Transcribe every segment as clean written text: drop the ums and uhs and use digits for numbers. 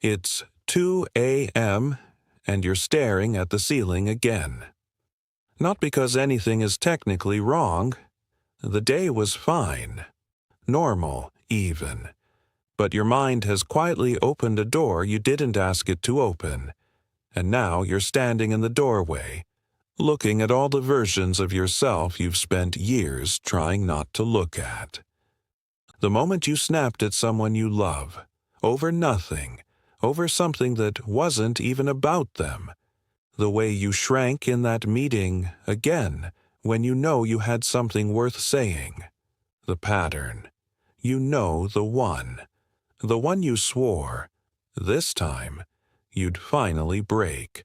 It's 2 a.m. and you're staring at the ceiling again. Not because anything is technically wrong. The day was fine. Normal, even. But your mind has quietly opened a door you didn't ask it to open. And now you're standing in the doorway, looking at all the versions of yourself you've spent years trying not to look at. The moment you snapped at someone you love, over nothing, over something that wasn't even about them. The way you shrank in that meeting, again, when you know you had something worth saying. The pattern. You know the one. The one you swore, this time, you'd finally break.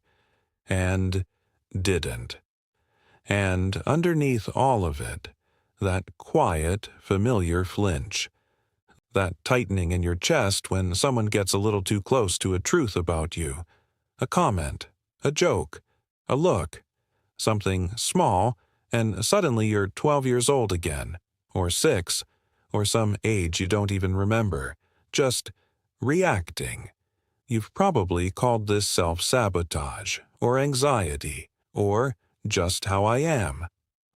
And didn't. And underneath all of it, that quiet, familiar flinch. That tightening in your chest when someone gets a little too close to a truth about you. A comment, a joke, a look, something small, and suddenly you're 12 years old again, or 6, or some age you don't even remember, just reacting. You've probably called this self-sabotage, or anxiety, or just how I am.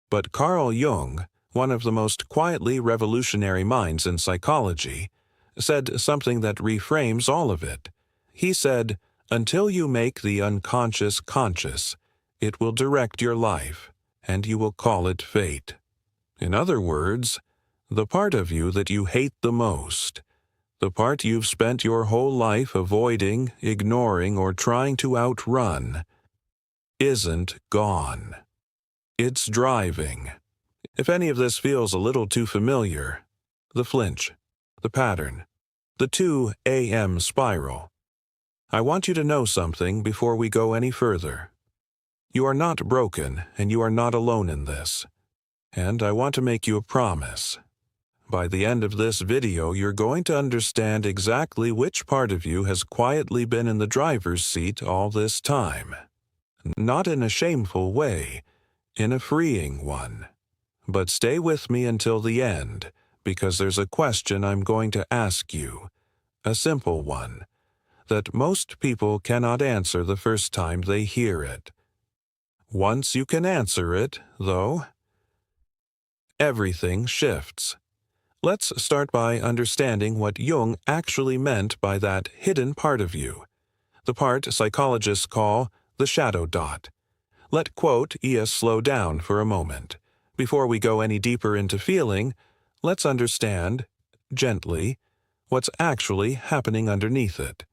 But Carl Jung, one of the most quietly revolutionary minds in psychology, said something that reframes all of it. He said, "Until you make the unconscious conscious, it will direct your life, and you will call it fate." In other words, the part of you that you hate the most, the part you've spent your whole life avoiding, ignoring, or trying to outrun, isn't gone. It's driving. If any of this feels a little too familiar, the flinch, the pattern, the 2 a.m. spiral, I want you to know something before we go any further. You are not broken, and you are not alone in this. And I want to make you a promise. By the end of this video, you're going to understand exactly which part of you has quietly been in the driver's seat all this time. Not in a shameful way, in a freeing one. But stay with me until the end, because there's a question I'm going to ask you, a simple one, that most people cannot answer the first time they hear it. Once you can answer it, though, everything shifts. Let's start by understanding what Jung actually meant by that hidden part of you, the part psychologists call the shadow dot. Let quote E.S. slow down for a moment. Before we go any deeper into feeling, let's understand, gently, what's actually happening underneath it.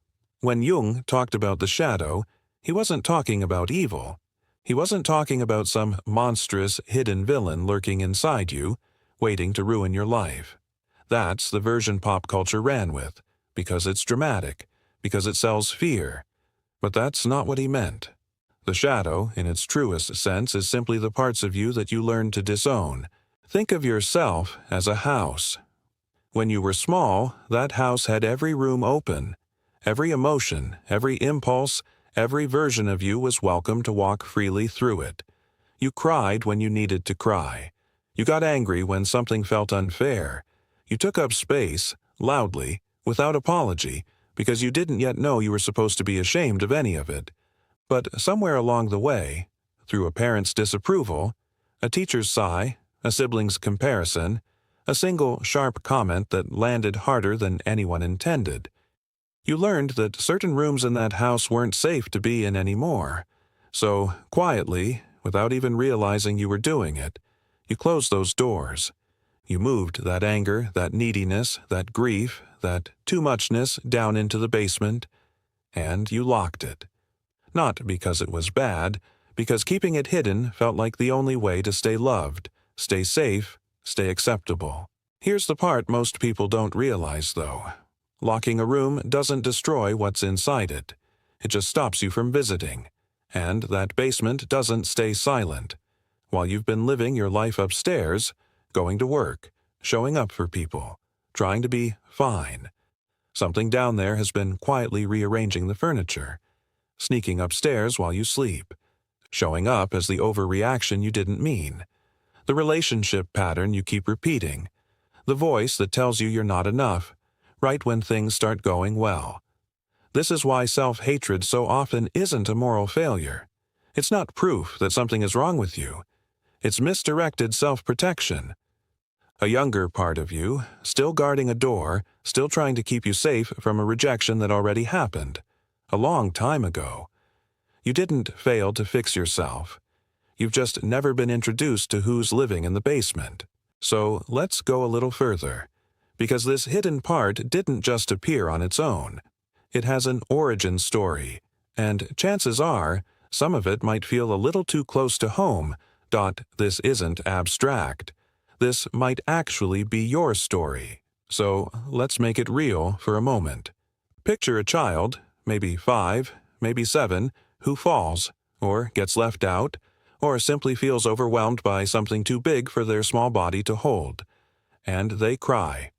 When Jung talked about the shadow, he wasn't talking about evil. He wasn't talking about some monstrous, hidden villain lurking inside you, waiting to ruin your life. That's the version pop culture ran with, because it's dramatic, because it sells fear. But that's not what he meant. The shadow, in its truest sense, is simply the parts of you that you learned to disown. Think of yourself as a house. When you were small, that house had every room open. Every emotion, every impulse, every version of you was welcome to walk freely through it. You cried when you needed to cry. You got angry when something felt unfair. You took up space, loudly, without apology, because you didn't yet know you were supposed to be ashamed of any of it. But somewhere along the way, through a parent's disapproval, a teacher's sigh, a sibling's comparison, a single sharp comment that landed harder than anyone intended, you learned that certain rooms in that house weren't safe to be in anymore. So, quietly, without even realizing you were doing it, you closed those doors. You moved that anger, that neediness, that grief, that too-muchness down into the basement, and you locked it. Not because it was bad, because keeping it hidden felt like the only way to stay loved, stay safe, stay acceptable. Here's the part most people don't realize, though. Locking a room doesn't destroy what's inside it. It just stops you from visiting. And that basement doesn't stay silent. While you've been living your life upstairs, going to work, showing up for people, trying to be fine, something down there has been quietly rearranging the furniture, sneaking upstairs while you sleep, showing up as the overreaction you didn't mean, the relationship pattern you keep repeating, the voice that tells you you're not enough, right when things start going well, This is why self-hatred so often isn't a moral failure. It's not proof that something is wrong with you. It's misdirected self-protection. A younger part of you, still guarding a door, still trying to keep you safe from a rejection that already happened, a long time ago. You didn't fail to fix yourself. You've just never been introduced to who's living in the basement. So let's go a little further, because this hidden part didn't just appear on its own. It has an origin story, and chances are, some of it might feel a little too close to home. This isn't abstract. This might actually be your story. So let's make it real for a moment. Picture a child, maybe 5, maybe 7, who falls, or gets left out, or simply feels overwhelmed by something too big for their small body to hold. And they cry.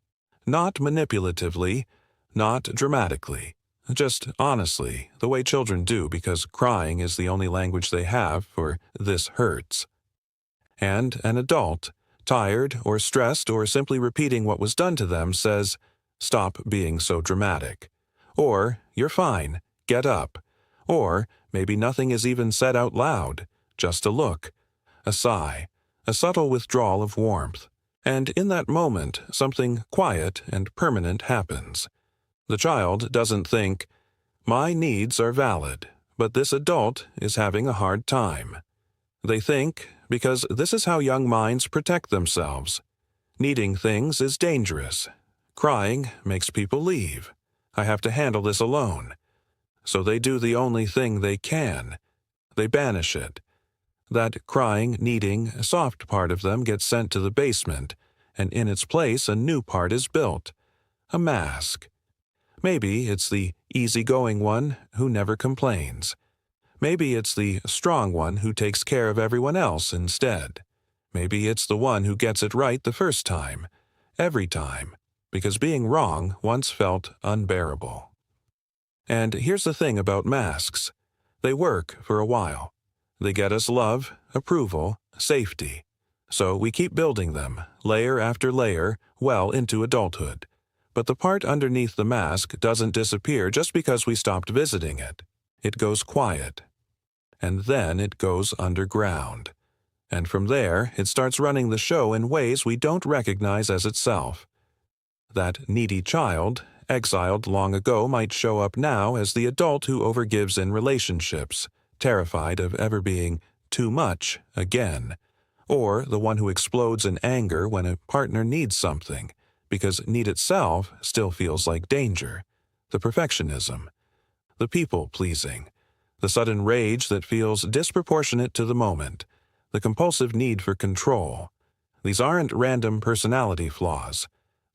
Not manipulatively, not dramatically. Just honestly, the way children do, because crying is the only language they have for "this hurts." And an adult, tired or stressed or simply repeating what was done to them, says, "Stop being so dramatic." Or, "You're fine, get up." Or, maybe nothing is even said out loud, just a look, a sigh, a subtle withdrawal of warmth. And in that moment, something quiet and permanent happens. The child doesn't think, "My needs are valid, but this adult is having a hard time." They think, because this is how young minds protect themselves. Needing things is dangerous. Crying makes people leave. I have to handle this alone. So they do the only thing they can. They banish it. That crying, needing, soft part of them gets sent to the basement, and in its place a new part is built. A mask. Maybe it's the easygoing one who never complains. Maybe it's the strong one who takes care of everyone else instead. Maybe it's the one who gets it right the first time, every time, because being wrong once felt unbearable. And here's the thing about masks. They work for a while. They get us love, approval, safety. So we keep building them, layer after layer, well into adulthood. But the part underneath the mask doesn't disappear just because we stopped visiting it. It goes quiet. And then it goes underground. And from there, it starts running the show in ways we don't recognize as itself. That needy child, exiled long ago, might show up now as the adult who overgives in relationships, terrified of ever being too much again. Or the one who explodes in anger when a partner needs something, because need itself still feels like danger. The perfectionism. The people-pleasing. The sudden rage that feels disproportionate to the moment. The compulsive need for control. These aren't random personality flaws.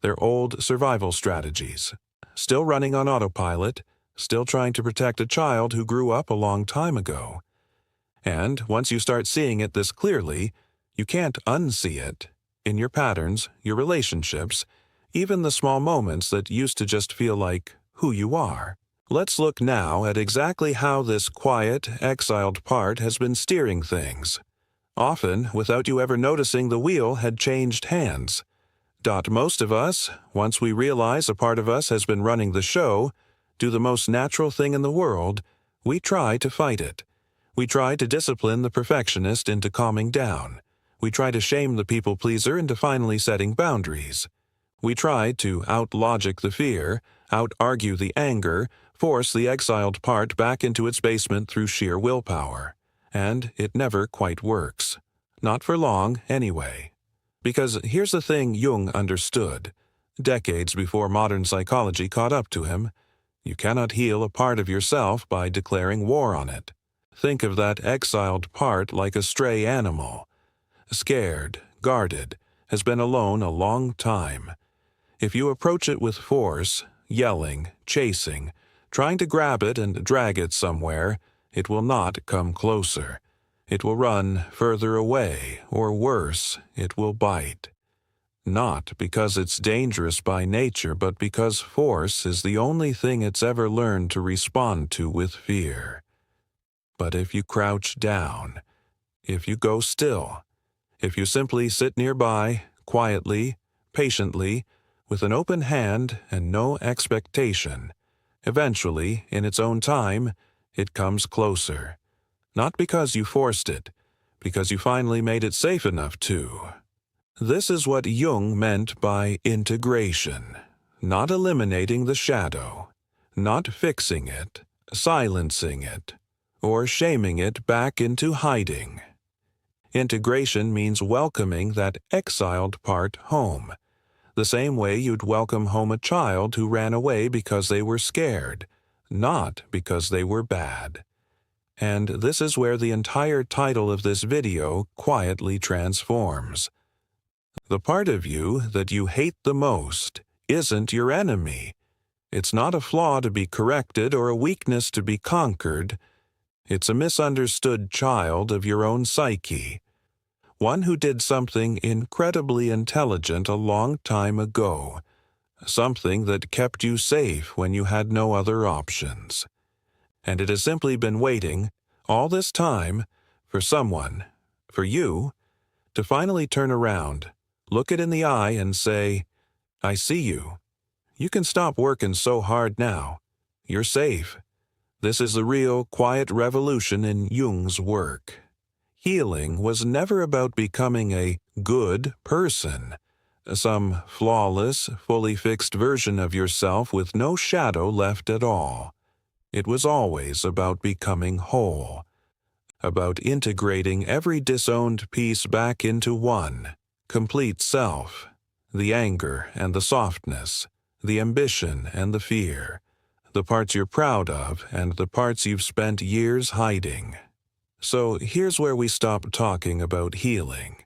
They're old survival strategies. Still running on autopilot, still trying to protect a child who grew up a long time ago. And once you start seeing it this clearly, you can't unsee it. In your patterns, your relationships, even the small moments that used to just feel like who you are. Let's look now at exactly how this quiet, exiled part has been steering things. Often, without you ever noticing, the wheel had changed hands. Most of us, once we realize a part of us has been running the show, do the most natural thing in the world: we try to fight it. We try to discipline the perfectionist into calming down. We try to shame the people-pleaser into finally setting boundaries. We try to out-logic the fear, out-argue the anger, force the exiled part back into its basement through sheer willpower. And it never quite works. Not for long, anyway. Because here's the thing Jung understood, decades before modern psychology caught up to him: you cannot heal a part of yourself by declaring war on it. Think of that exiled part like a stray animal. Scared, guarded, has been alone a long time. If you approach it with force, yelling, chasing, trying to grab it and drag it somewhere, it will not come closer. It will run further away, or worse, it will bite. Not because it's dangerous by nature, but because force is the only thing it's ever learned to respond to with fear. But if you crouch down, if you go still, if you simply sit nearby, quietly, patiently, with an open hand and no expectation, Eventually, in its own time, it comes closer. Not because you forced it, because you finally made it safe enough to. This is what Jung meant by integration. Not eliminating the shadow, not fixing it, silencing it, or shaming it back into hiding. Integration means welcoming that exiled part home, the same way you'd welcome home a child who ran away because they were scared, not because they were bad. And this is where the entire title of this video quietly transforms. The part of you that you hate the most isn't your enemy. It's not a flaw to be corrected or a weakness to be conquered. It's a misunderstood child of your own psyche. One who did something incredibly intelligent a long time ago. Something that kept you safe when you had no other options. And it has simply been waiting, all this time, for someone, for you, to finally turn around, look it in the eye and say, I see you. You can stop working so hard now. You're safe. This is the real, quiet revolution in Jung's work. Healing was never about becoming a good person, some flawless, fully fixed version of yourself with no shadow left at all. It was always about becoming whole, about integrating every disowned piece back into one, complete self, the anger and the softness, the ambition and the fear, the parts you're proud of and the parts you've spent years hiding. So here's where we stop talking about healing,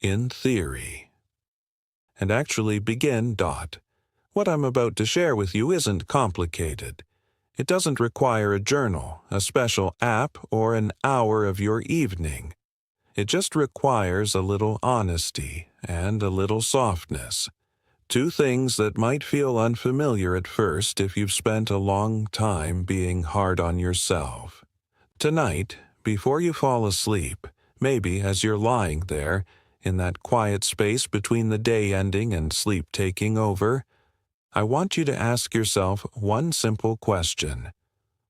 in theory, and actually begin. What I'm about to share with you isn't complicated. It doesn't require a journal, a special app, or an hour of your evening. It just requires a little honesty and a little softness. Two things that might feel unfamiliar at first if you've spent a long time being hard on yourself. Tonight, before you fall asleep, maybe as you're lying there, in that quiet space between the day ending and sleep taking over, I want you to ask yourself one simple question.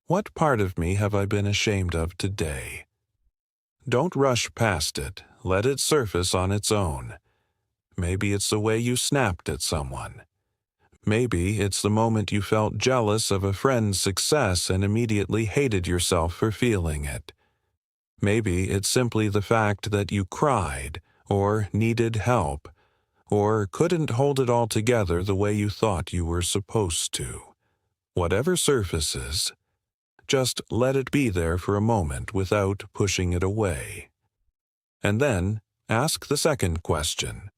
What part of me have I been ashamed of today? Don't rush past it. Let it surface on its own. Maybe it's the way you snapped at someone. Maybe it's the moment you felt jealous of a friend's success and immediately hated yourself for feeling it. Maybe it's simply the fact that you cried, or needed help, or couldn't hold it all together the way you thought you were supposed to. Whatever surfaces, just let it be there for a moment without pushing it away. And then ask the second question,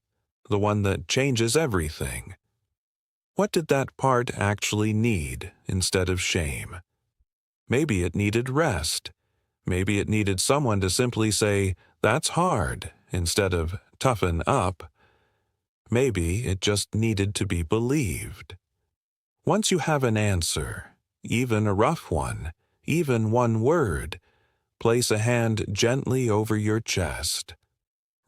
the one that changes everything. What did that part actually need instead of shame? Maybe it needed rest. Maybe it needed someone to simply say, "That's hard," instead of "toughen up." Maybe it just needed to be believed. Once you have an answer, even a rough one, even one word, place a hand gently over your chest,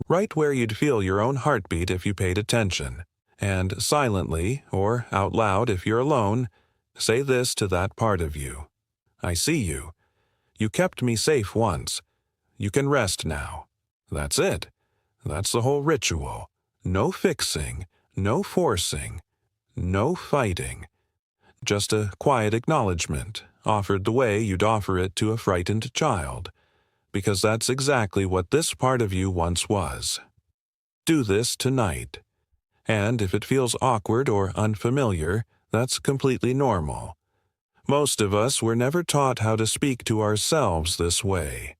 right where you'd feel your own heartbeat if you paid attention, and silently, or out loud if you're alone, say this to that part of you. I see you. You kept me safe once. You can rest now. That's it. That's the whole ritual. No fixing, no forcing, no fighting. Just a quiet acknowledgement, offered the way you'd offer it to a frightened child, because that's exactly what this part of you once was. Do this tonight. And if it feels awkward or unfamiliar, that's completely normal. Most of us were never taught how to speak to ourselves this way.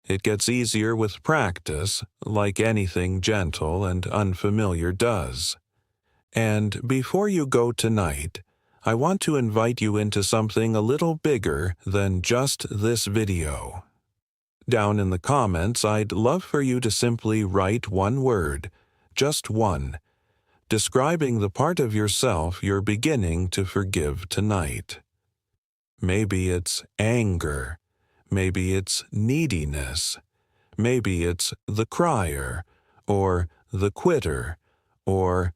It gets easier with practice, like anything gentle and unfamiliar does. And before you go tonight, I want to invite you into something a little bigger than just this video. Down in the comments, I'd love for you to simply write one word, just one, describing the part of yourself you're beginning to forgive tonight. Maybe it's anger. Maybe it's neediness. Maybe it's the crier, or the quitter, or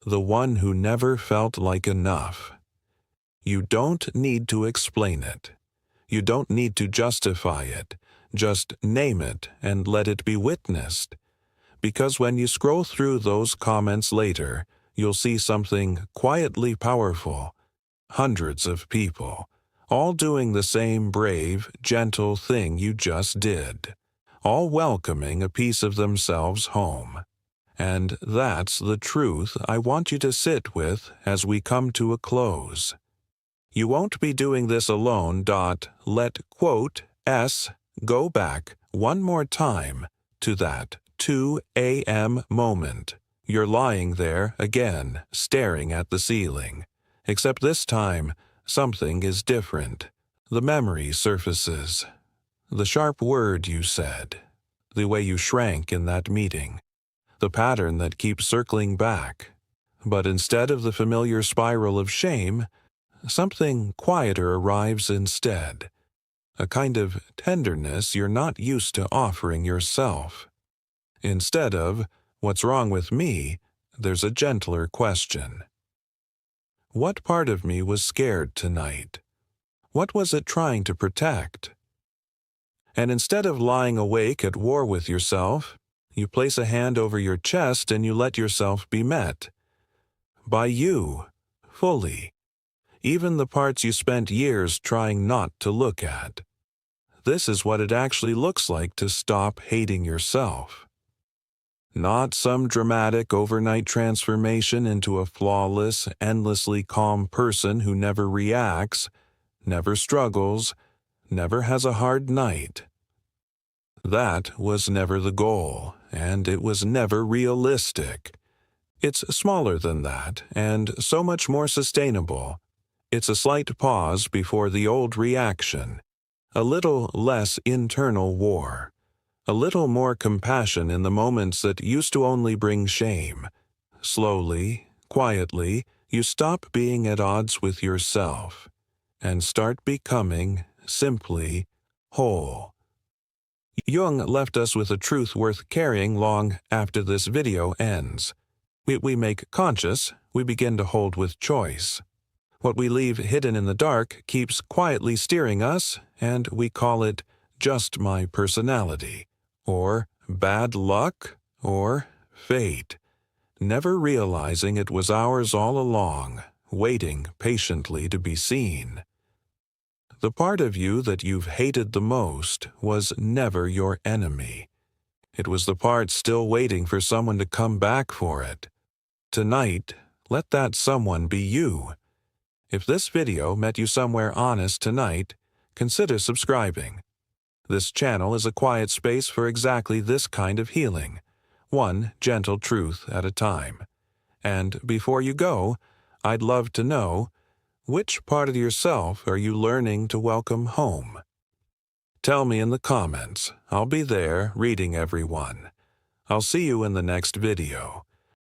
the one who never felt like enough. You don't need to explain it. You don't need to justify it. Just name it and let it be witnessed. Because when you scroll through those comments later, you'll see something quietly powerful. Hundreds of people, all doing the same brave, gentle thing you just did. All welcoming a piece of themselves home. And that's the truth I want you to sit with as we come to a close. You won't be doing this alone. Let quote S go back one more time to that 2 a.m. moment. You're lying there again, staring at the ceiling. Except this time, something is different. The memory surfaces. The sharp word you said. The way you shrank in that meeting. The pattern that keeps circling back. But instead of the familiar spiral of shame, something quieter arrives instead. A kind of tenderness you're not used to offering yourself. Instead of, "What's wrong with me?" there's a gentler question. What part of me was scared tonight? What was it trying to protect? And instead of lying awake at war with yourself, you place a hand over your chest and you let yourself be met. By you, fully. Even the parts you spent years trying not to look at. This is what it actually looks like to stop hating yourself. Not some dramatic overnight transformation into a flawless, endlessly calm person who never reacts, never struggles, never has a hard night. That was never the goal, and it was never realistic. It's smaller than that, and so much more sustainable. It's a slight pause before the old reaction, a little less internal war. A little more compassion in the moments that used to only bring shame. Slowly, quietly, you stop being at odds with yourself and start becoming, simply, whole. Jung left us with a truth worth carrying long after this video ends. What we make conscious, we begin to hold with choice. What we leave hidden in the dark keeps quietly steering us, and we call it just my personality. Or bad luck, or fate, never realizing it was ours all along, waiting patiently to be seen. The part of you that you've hated the most was never your enemy. It was the part still waiting for someone to come back for it. Tonight, let that someone be you. If this video met you somewhere honest tonight, consider subscribing. This channel is a quiet space for exactly this kind of healing, one gentle truth at a time. And before you go, I'd love to know, which part of yourself are you learning to welcome home? Tell me in the comments. I'll be there reading everyone. I'll see you in the next video.